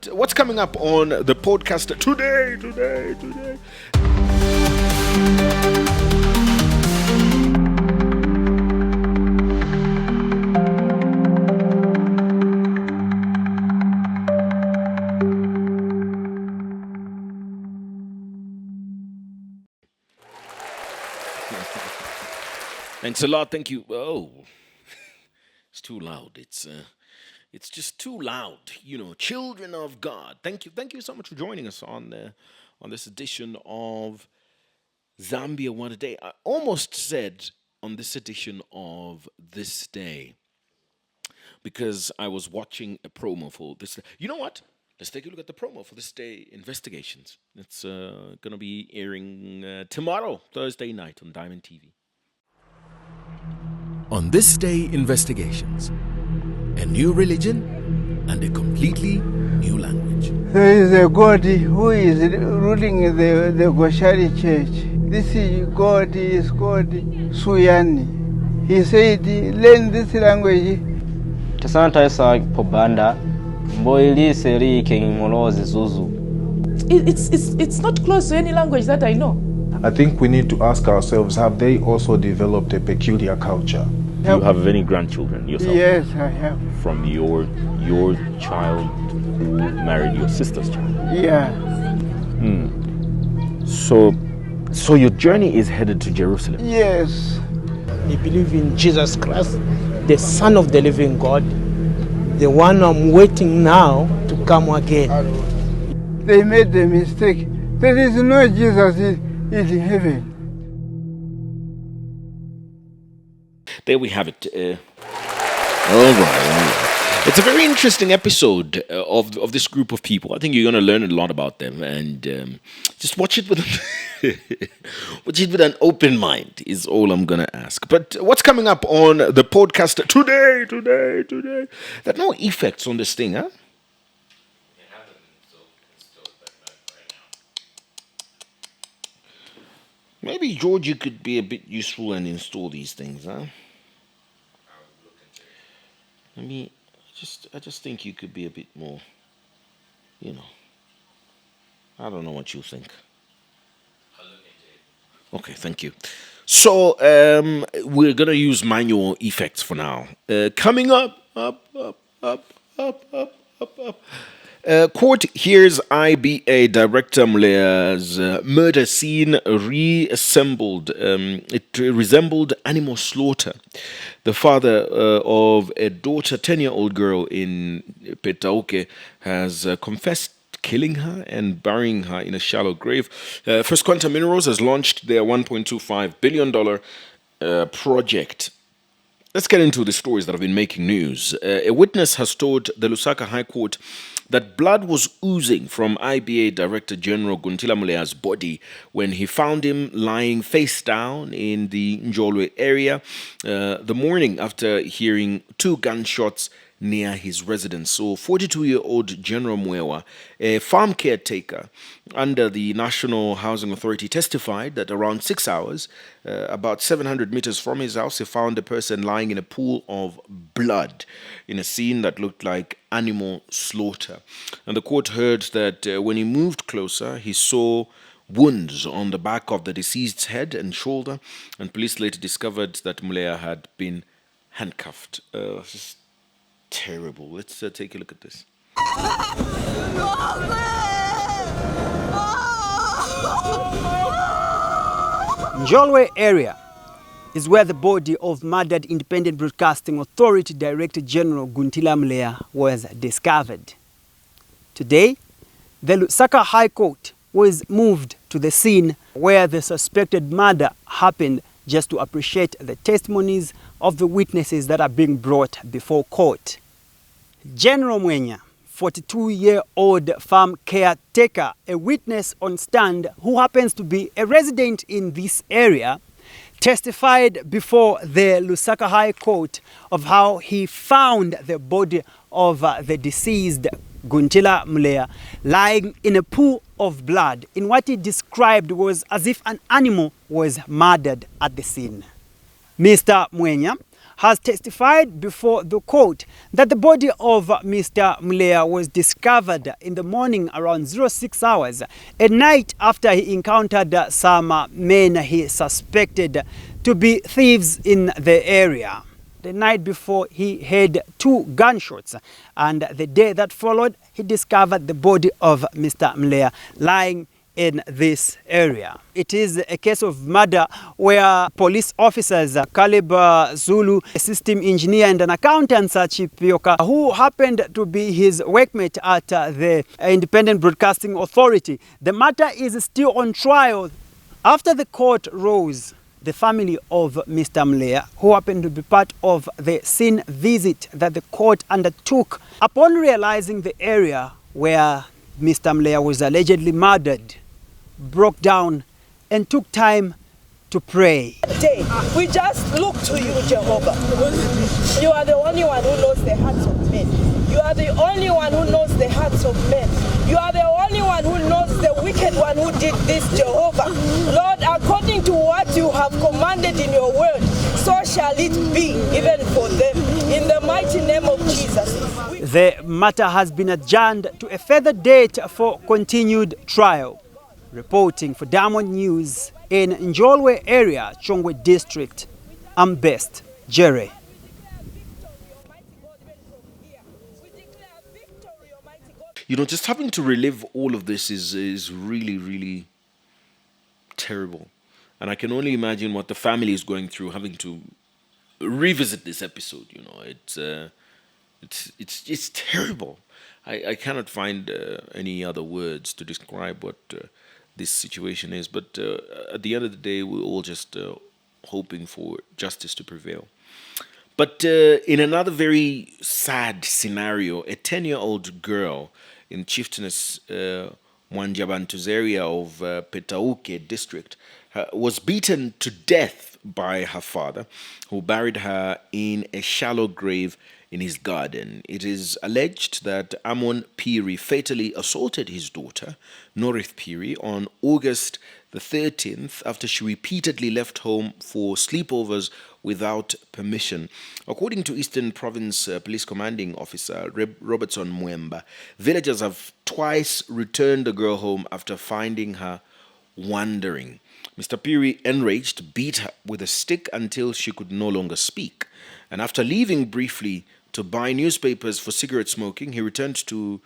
But what's coming up on the podcast today? Thanks a lot. Thank you. Oh, it's too loud. It's just too loud. You know, children of God. Thank you. Thank you so much for joining us on this edition of Zambia What a Day. I almost said on this edition of This Day because I was watching a promo for this. You know what? Let's take a look at the promo for This Day Investigations. It's going to be airing tomorrow, Thursday night on Diamond TV. On This Day Investigations, a new religion and a completely new language. There is a God who is ruling the Goshari Church. This God is called Suyani. He said, learn this language. Tasanta esa pobanda, mboili seri kengimolozi zuzu. It's not close to any language that I know. I think we need to ask ourselves, have they also developed a peculiar culture? Do you have any grandchildren yourself? Yes, I have. From your child who married your sister's child? Yeah. So your journey is headed to Jerusalem? Yes. I believe in Jesus Christ, the Son of the living God, the one I'm waiting now to come again. They made the mistake. There is no Jesus in heaven. There we have it. All right. It's a very interesting episode of this group of people. I think you're going to learn a lot about them, and just watch it with an open mind is all I'm going to ask. But what's coming up on the podcast today? There are no effects on this thing, huh? Maybe George, you could be a bit useful and install these things, huh? I just think you could be a bit more, you know. I don't know what you think. I'll look into it. Okay, thank you. So we're gonna use manual effects for now. Coming up. Court hears IBA Director Muleya's murder scene reassembled. It resembled animal slaughter. The father of a daughter, 10-year-old girl in Petauke, has confessed killing her and burying her in a shallow grave. First Quantum Minerals has launched their $1.25 billion project. Let's get into the stories that have been making news. A witness has told the Lusaka High Court that blood was oozing from IBA Director General Muleya's body when he found him lying face down in the Njolwe area the morning after hearing 2 gunshots near his residence. So 42-year-old General Muleya, a farm caretaker under the National Housing Authority, testified that around 6 hours, about 700 meters from his house, he found a person lying in a pool of blood in a scene that looked like animal slaughter. And the court heard that when he moved closer, he saw wounds on the back of the deceased's head and shoulder, and police later discovered that Muleya had been handcuffed. Just terrible. Let's take a look at this. Njolwe area is where the body of murdered Independent Broadcasting Authority Director General Muleya was discovered. Today, the Lusaka High Court was moved to the scene where the suspected murder happened just to appreciate the testimonies of the witnesses that are being brought before court. General Muleya, 42-year-old farm caretaker, a witness on stand who happens to be a resident in this area, testified before the Lusaka High Court of how he found the body of the deceased Muleya lying in a pool of blood in what he described was as if an animal was murdered at the scene. Mr. Muleya has testified before the court that the body of Mr. Muleya was discovered in the morning around 06 hours, a night after he encountered some men he suspected to be thieves in the area. The night before, he heard 2 gunshots, and the day that followed, he discovered the body of Mr. Muleya lying in this area. It is a case of murder where police officers, Caleb Zulu, a system engineer and an accountant, Chipioka, who happened to be his workmate at the Independent Broadcasting Authority. The matter is still on trial. After the court rose, the family of Mr. Muleya, who happened to be part of the scene visit that the court undertook, upon realizing the area where Mr. Muleya was allegedly murdered, broke down and took time to pray. We just look to you, Jehovah. You are the only one who knows the hearts of men. You are the only one who knows the hearts of men. You are the only one who knows the wicked one who did this, Jehovah. Lord, according to what you have commanded in your word, so shall it be even for them. In the mighty name of Jesus. The matter has been adjourned to a further date for continued trial. Reporting for Diamond News in Njolwe area, Chongwe District, I'm Best Jerry. You know, just having to relive all of this is really, really terrible. And I can only imagine what the family is going through having to revisit this episode. You know, it's terrible. I cannot find any other words to describe what this situation is. But at the end of the day, we're all just hoping for justice to prevail. But in another very sad scenario, a 10-year-old girl in Chieftainess Mwanjabantu's area of Petauke district was beaten to death by her father, who buried her in a shallow grave in his garden. It is alleged that Amon Piri fatally assaulted his daughter, Norith Piri, on August the 13th after she repeatedly left home for sleepovers without permission. According to Eastern Province Police Commanding Officer Robertson Mwemba, villagers have twice returned the girl home after finding her wandering. Mr. Piri, enraged, beat her with a stick until she could no longer speak. And after leaving briefly to buy newspapers for cigarette smoking, he returned to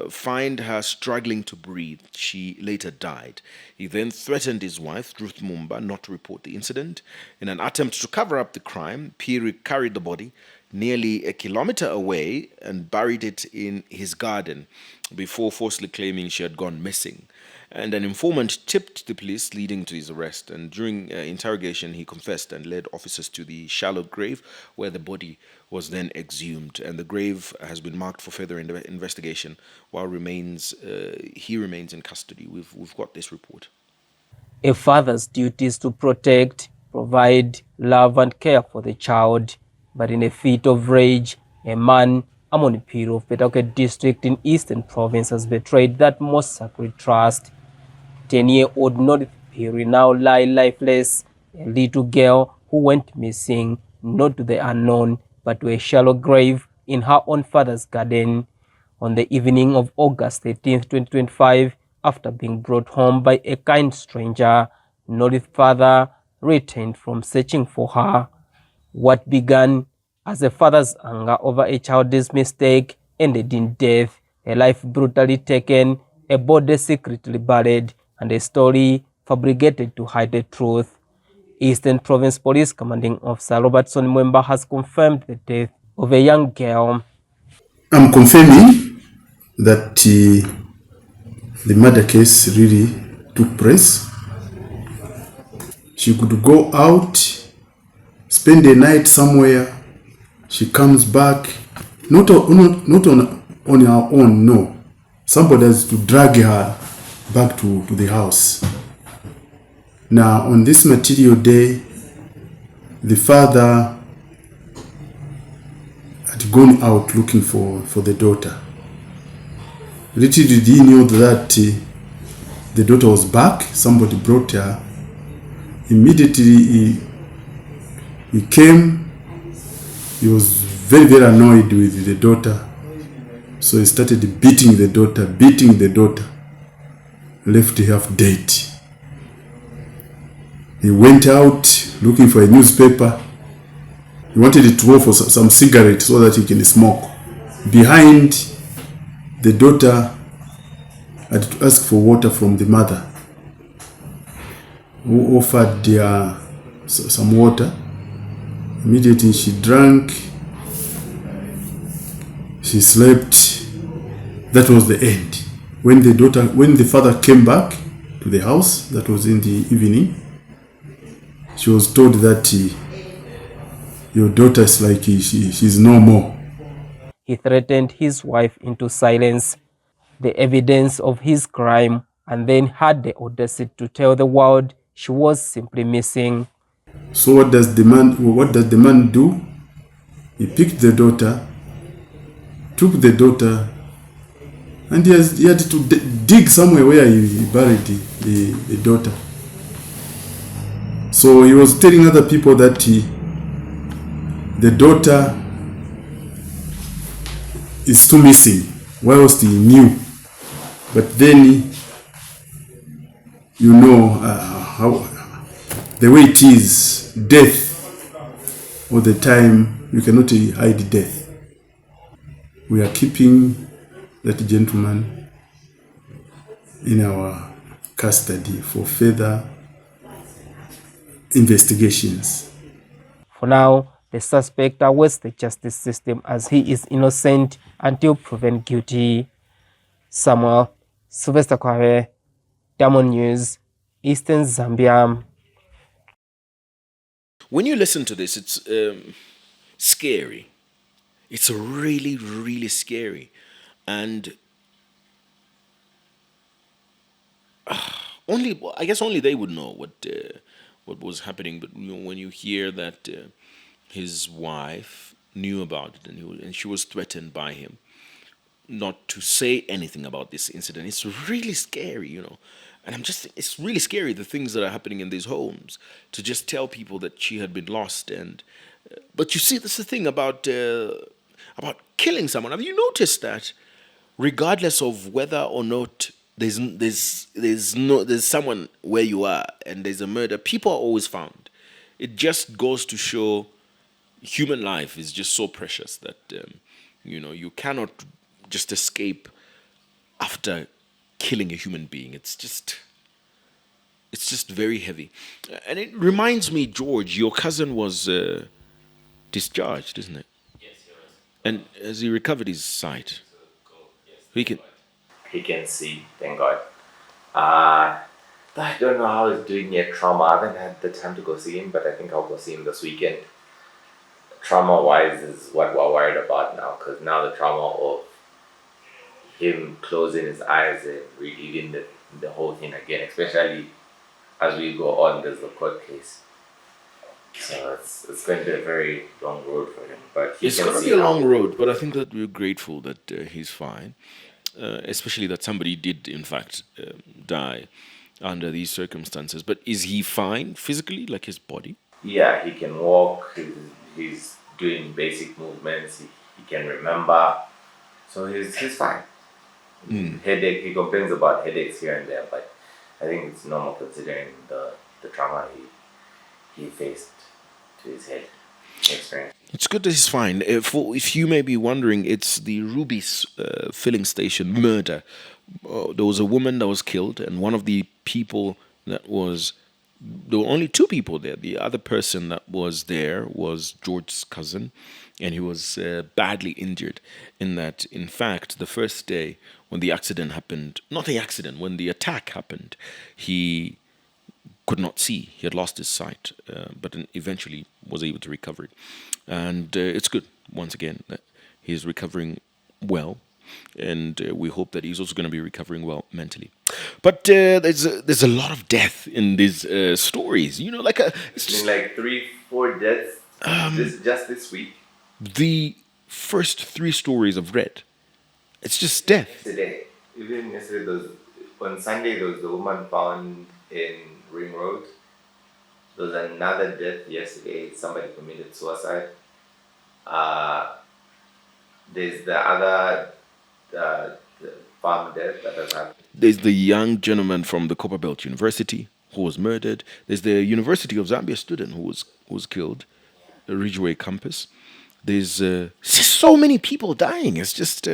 find her struggling to breathe. She later died. He then threatened his wife, Ruth Mumba, not to report the incident. In an attempt to cover up the crime, Piri carried the body nearly a kilometer away and buried it in his garden before falsely claiming she had gone missing. And an informant tipped the police, leading to his arrest. And during interrogation, he confessed and led officers to the shallow grave where the body was then exhumed. And the grave has been marked for further investigation while he remains in custody. We've got this report. A father's duty is to protect, provide love and care for the child. But in a fit of rage, a man, Amon Piri of Petauke district in Eastern Province, has betrayed that most sacred trust. 10-year-old North Piri now lie lifeless, a little girl who went missing, not to the unknown, but to a shallow grave in her own father's garden. On the evening of August 13, 2025, after being brought home by a kind stranger, North's father returned from searching for her. What began as a father's anger over a child's mistake ended in death, a life brutally taken, a body secretly buried, and a story fabricated to hide the truth. Eastern Province Police Commanding Officer Robertson Mwemba has confirmed the death of a young girl. I'm confirming that the murder case really took place. She could go out, spend the night somewhere, she comes back, not on her own, no. Somebody has to drag her back to the house. Now, on this material day, the father had gone out looking for the daughter. Little did he know that the daughter was back. Somebody brought her. Immediately he came He was very, very annoyed with the daughter. So he started beating the daughter, left her half dead. He went out looking for a newspaper. He wanted to go for some cigarette so that he can smoke. Behind, the daughter had to ask for water from the mother, who offered her some water. Immediately she drank, she slept. That was the end. When the father came back to the house, that was in the evening, she was told that your daughter is like she's no more. He threatened his wife into silence the evidence of his crime and then had the audacity to tell the world she was simply missing. So what does the man do? He picked the daughter, took the daughter, and he had to dig somewhere where he buried the daughter. So he was telling other people that the daughter is still missing, whilst he knew. But then, you know how the way it is, death, all the time, you cannot hide death. We are keeping that gentleman in our custody for further investigations. For now, the suspect awaits the justice system as he is innocent until proven guilty. Samuel Sylvester Kware, Diamond News, Eastern Zambia. When you listen to this, it's scary. It's really, really scary. And I guess only they would know what was happening. But when you hear that his wife knew about it and she was threatened by him not to say anything about this incident, it's really scary, And it's really scary, the things that are happening in these homes, to just tell people that she had been lost. But you see, that's the thing about killing someone. Have you noticed that, regardless of whether or not there's someone where you are and there's a murder, people are always found. It just goes to show human life is just so precious that you cannot just escape after killing a human being. It's just very heavy. And it reminds me, George, your cousin was discharged, isn't it? Yes, he was. And has he recovered his sight? He can see, thank God. I don't know how he's doing yet. Trauma, I haven't had the time to go see him, but I think I'll go see him this weekend. Trauma-wise is what we're worried about now, because now the trauma of him closing his eyes and reliving the whole thing again, especially as we go on, there's the court case. So it's going to be a very long road for him. But it's going to be a long road, but I think that we're grateful that he's fine, especially that somebody did, in fact, die under these circumstances. But is he fine physically, like his body? Yeah, he can walk, he's doing basic movements, he can remember, so he's fine. Headache, he complains about headaches here and there, but I think it's normal considering the trauma he faced to his head experience. It's good that he's fine. If you may be wondering, it's the Ruby's filling station murder. There was a woman that was killed, and one of the people there were only two people there. The other person that was there was George's cousin, and he was badly injured in that, in fact, the first day when the accident happened, when the attack happened, he could not see. He had lost his sight, but eventually was able to recover it. And it's good, once again, that he's recovering well. And we hope that he's also going to be recovering well mentally. But there's a lot of death in these stories. It's been like 3-4 deaths just this week. The first 3 stories I've read, it's just death. Even yesterday, on Sunday, there was a woman found in Ring Road. There was another death yesterday. Somebody committed suicide. There's the other the farm death that has happened. There's the young gentleman from the Copperbelt University who was murdered. There's the University of Zambia student who was killed, the Ridgeway campus. There's so many people dying. It's just,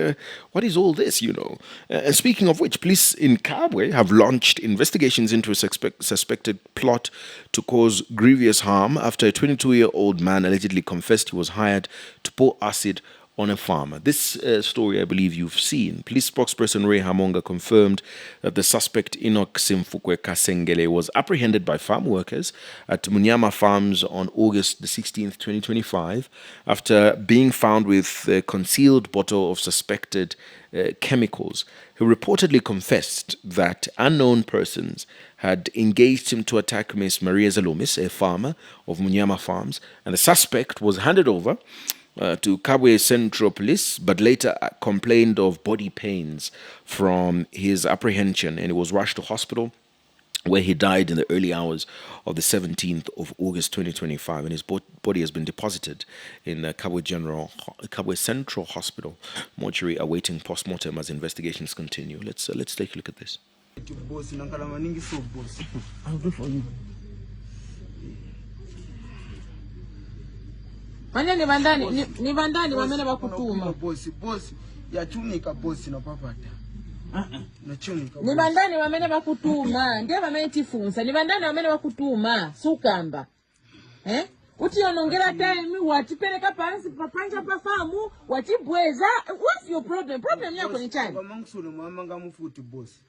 what is all this, you know? And speaking of which, police in Kabwe have launched investigations into a suspected plot to cause grievous harm after a 22-year-old man allegedly confessed he was hired to pour acid on a farmer. This story, I believe you've seen. Police spokesperson Ray Hamonga confirmed that the suspect Enoch Simfukwe Kasengele was apprehended by farm workers at Munyama Farms on August the 16th, 2025, after being found with a concealed bottle of suspected chemicals. He reportedly confessed that unknown persons had engaged him to attack Miss Maria Zalumis, a farmer of Munyama Farms, and the suspect was handed over to Kabwe Central Police, but later complained of body pains from his apprehension, and he was rushed to hospital, where he died in the early hours of the 17th of August 2025, and his body has been deposited in Kabwe Central Hospital mortuary, awaiting post-mortem as investigations continue. Let's take a look at this. I'll do for you. Manya ni bandani wamene bakutuma. Bosi yachunika bosi na papata. Ni bandani wamene bakutuma, ndiye bametifunza. Ni bandani wamene bakutuma, sukamba. Uti onongera time watipeleka pansi papanja pafamu, watibweza. What's your problem? Problem yako ni chani? Mangsuno mamanga mufuti bosi.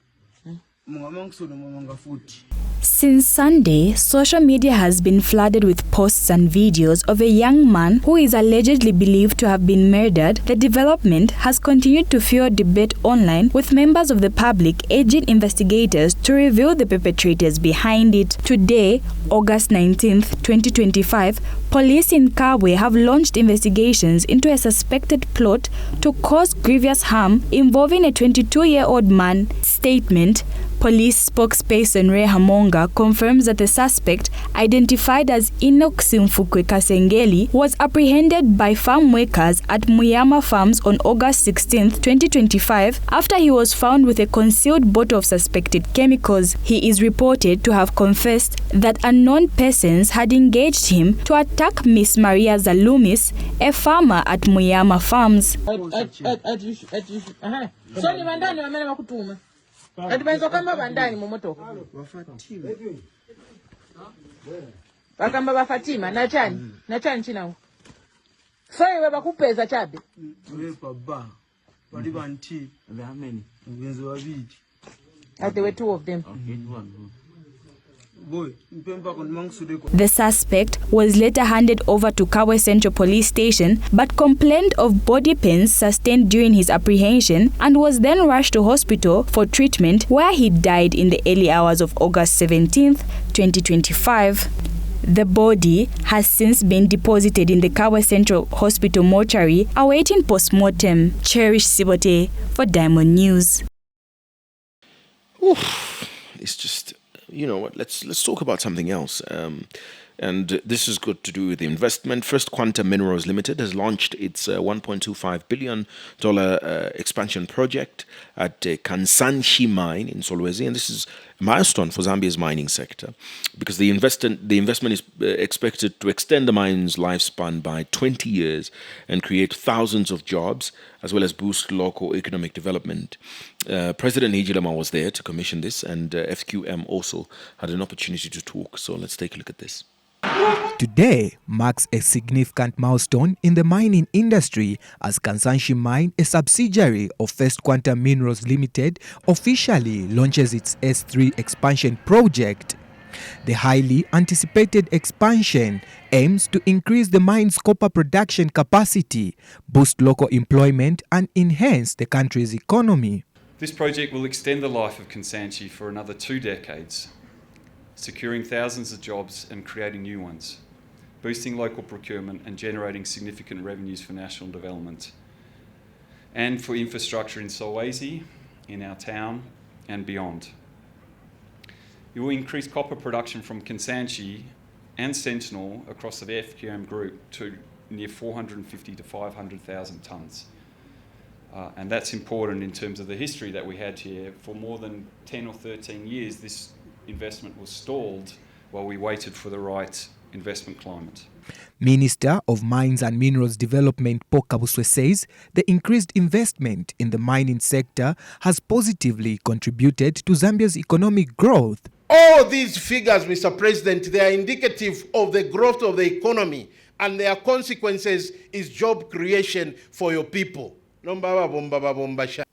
Mangsuno mamanga futi. Since Sunday, social media has been flooded with posts and videos of a young man who is allegedly believed to have been murdered. The development has continued to fuel debate online, with members of the public urging investigators to reveal the perpetrators behind it. Today, August 19th, 2025, police in Kabwe have launched investigations into a suspected plot to cause grievous harm involving a 22-year-old man. Statement: Police spokesperson Ray Hamonga confirms that the suspect, identified as Enoch Simfukwe Kasengeli, was apprehended by farm workers at Muyama Farms on August 16, 2025, after he was found with a concealed bottle of suspected chemicals. He is reported to have confessed that unknown persons had engaged him to attack Miss Maria Zalumis, a farmer at Muyama Farms. So ni bandani wamene bakutuma. Advenzo kamba bandani mumoto. Bakamba bafatima na chani china. So iwe bakupeza chabe. Baba. Bali banti. How many? Wenzo wabidi. There were two of them. The suspect was later handed over to Kabwe Central Police Station, but complained of body pains sustained during his apprehension and was then rushed to hospital for treatment, where he died in the early hours of August 17th, 2025. The body has since been deposited in the Kabwe Central Hospital mortuary, awaiting post-mortem. Cherish Sibote for Diamond News. Oof, it's just... You know what? Let's talk about something else. And this is good to do with the investment. First Quantum Minerals Limited has launched its $1.25 billion expansion project at Kansanshi mine in Solwezi, and this is a milestone for Zambia's mining sector because the investment is expected to extend the mine's lifespan by 20 years and create thousands of jobs, as well as boost local economic development. President Hijilama was there to commission this, and FQM also had an opportunity to talk. So let's take a look at this. Today marks a significant milestone in the mining industry as Kansanshi Mine, a subsidiary of First Quantum Minerals Limited, officially launches its S3 expansion project. The highly anticipated expansion aims to increase the mine's copper production capacity, boost local employment, and enhance the country's economy. This project will extend the life of Kansanshi for another 2 decades, securing thousands of jobs and creating new ones, boosting local procurement and generating significant revenues for national development and for infrastructure in Solwezi, in our town and beyond. It will increase copper production from Kansanshi and Sentinel across the FQM group to near 450 to 500,000 tonnes. And that's important in terms of the history that we had here. For more than 10 or 13 years, this investment was stalled while we waited for the right investment climate. Minister of Mines and Minerals Development Paul Kabuswe says the increased investment in the mining sector has positively contributed to Zambia's economic growth. All these figures, Mr. President, they are indicative of the growth of the economy, and their consequences is job creation for your people.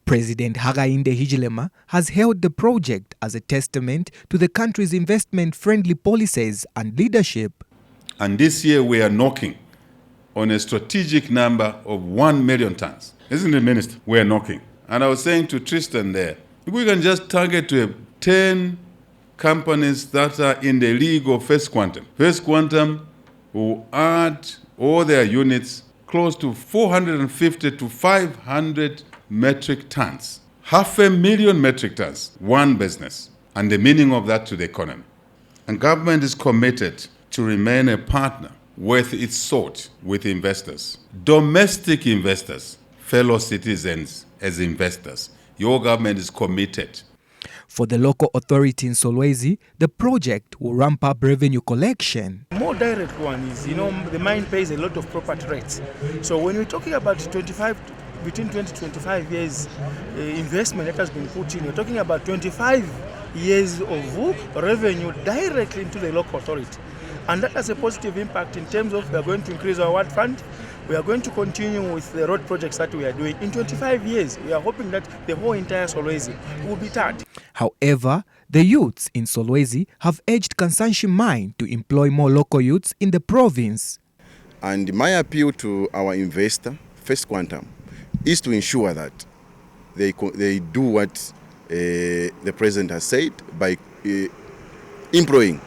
President Hakainde Hichilema has hailed the project as a testament to the country's investment-friendly policies and leadership. And this year we are knocking on a strategic number of 1 million tons. Isn't it, Minister? We are knocking. And I was saying to Tristan there, if we can just target to 10 companies that are in the league of First Quantum. First Quantum will add all their units close to 450 to 500 metric tons. 500,000 metric tons, one business. And the meaning of that to the economy. And government is committed to remain a partner worth its salt with investors. Domestic investors, fellow citizens as investors. Your government is committed. For the local authority in Solwezi, the project will ramp up revenue collection. More direct one is, the mine pays a lot of property rates. So when we're talking about between 20 to 25 years investment that has been put in, we're talking about 25 years of revenue directly into the local authority. And that has a positive impact in terms of we are going to increase our ward fund. We are going to continue with the road projects that we are doing. In 25 years, we are hoping that the whole entire Solwezi will be tapped. However, the youths in Solwezi have urged Kansanshi Mine to employ more local youths in the province. And my appeal to our investor, First Quantum, is to ensure that they do what the president has said by employing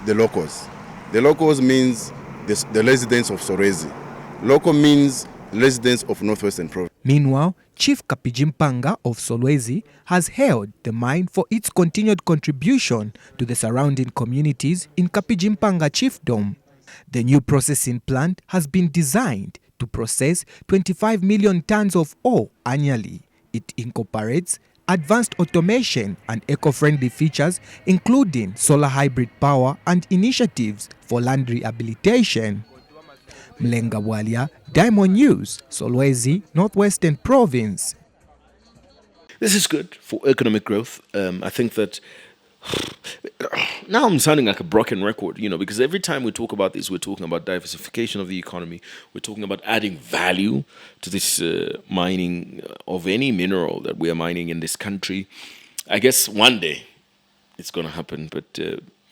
the locals. The locals means the residents of Solwezi. Local means residents of Northwestern Province. Meanwhile, Chief Kapijimpanga of Solwezi has hailed the mine for its continued contribution to the surrounding communities in Kapijimpanga Chiefdom. The new processing plant has been designed to process 25 million tons of ore annually. It incorporates advanced automation and eco-friendly features, including solar hybrid power and initiatives for land rehabilitation. Mlenga Bwalia, Diamond News, Solwezi, Northwestern Province. This is good for economic growth. I think that now I'm sounding like a broken record, because every time we talk about this, we're talking about diversification of the economy. We're talking about adding value to this mining of any mineral that we are mining in this country. I guess one day it's going to happen, but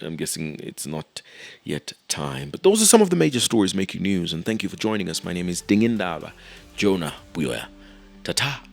I'm guessing it's not yet time. But those are some of the major stories making news, and thank you for joining us. My name is Dingindaba Jonah Buyoya. Ta-ta.